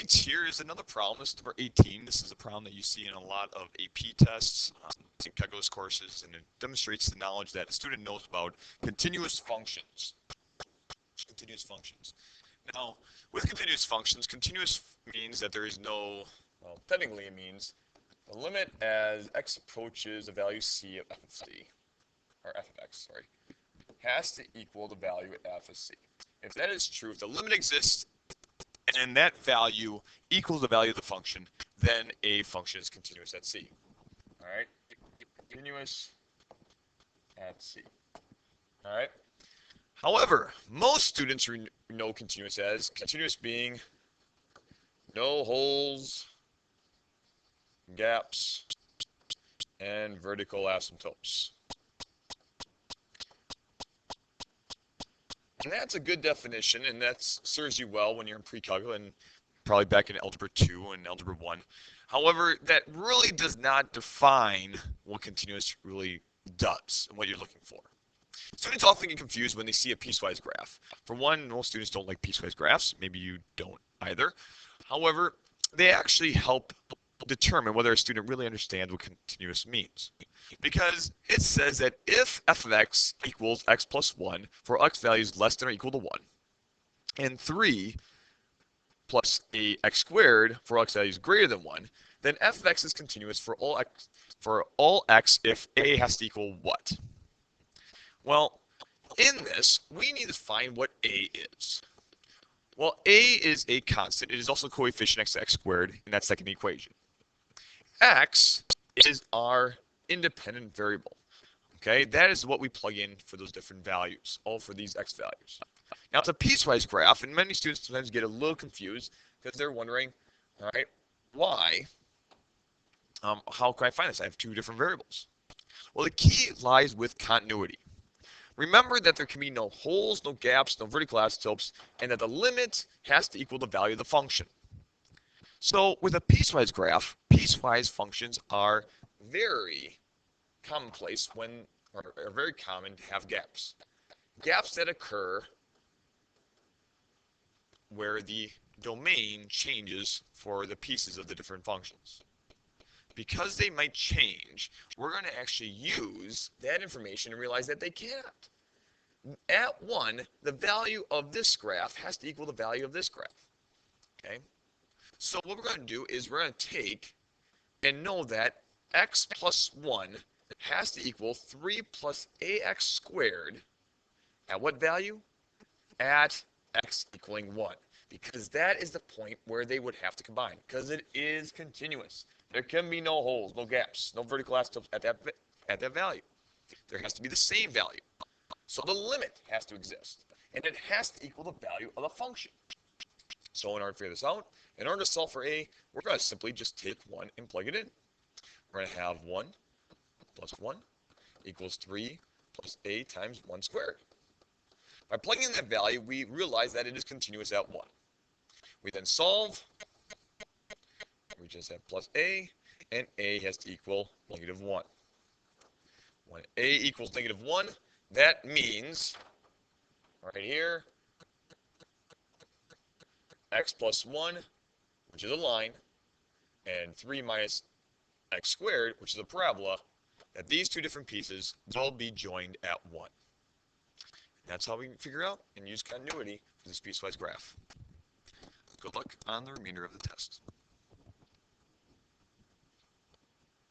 right, here is another problem. This is number 18. This is a problem that you see in a lot of AP tests, in calculus courses, and it demonstrates the knowledge that a student knows about continuous functions. Continuous functions. Now, with continuous means that there is no, well, technically it means the limit as x approaches the value c of f of c, or f of x, sorry, has to equal the value at f of c. If that is true, if the limit exists and that value equals the value of the function, then a function is continuous at c. All right, continuous at c. All right. However, most students know continuous as continuous being no holes, gaps, and vertical asymptotes. And that's a good definition, and that serves you well when you're in pre-calc and probably back in Algebra 2 and Algebra 1. However, that really does not define what continuous really does and what you're looking for. Students often get confused when they see a piecewise graph. For one, most students don't like piecewise graphs. Maybe you don't either. However, they actually help determine whether a student really understands what continuous means. Because it says that if f of x equals x plus 1 for x values less than or equal to 1, and 3 plus ax squared for x values greater than 1, then f of x is continuous for all x if a has to equal what? Well, in this, we need to find what a is. Well, a is a constant. It is also coefficient x squared in that second equation. X is our independent variable. Okay, that is what we plug in for those different values, all for these x values. Now, it's a piecewise graph, and many students sometimes get a little confused because they're wondering, all right, why? How can I find this? I have two different variables. Well, the key lies with continuity. Remember that there can be no holes, no gaps, no vertical asymptotes, and that the limit has to equal the value of the function. So with a piecewise graph, piecewise functions are very commonplace or very common to have gaps. Gaps that occur where the domain changes for the pieces of the different functions. Because they might change, we're going to actually use that information and realize that they cannot. At 1, the value of this graph has to equal the value of this graph. Okay? So what we're going to do is we're going to take and know that x plus 1 has to equal 3 plus ax squared at what value? At x equaling 1. Because that is the point where they would have to combine. Because it is continuous. There can be no holes, no gaps, no vertical asymptotes at that value. There has to be the same value. So the limit has to exist. And it has to equal the value of the function. So in order to figure this out, in order to solve for a, we're going to simply just take 1 and plug it in. We're going to have 1 plus 1 equals 3 plus a times 1 squared. By plugging in that value, we realize that it is continuous at 1. We then solve. We just have plus a, and a has to equal negative 1. When a equals negative 1, that means, right here, x plus 1, which is a line, and 3 minus x squared, which is a parabola, that these two different pieces will be joined at 1. That's how we can figure out and use continuity for this piecewise graph. Good luck on the remainder of the test.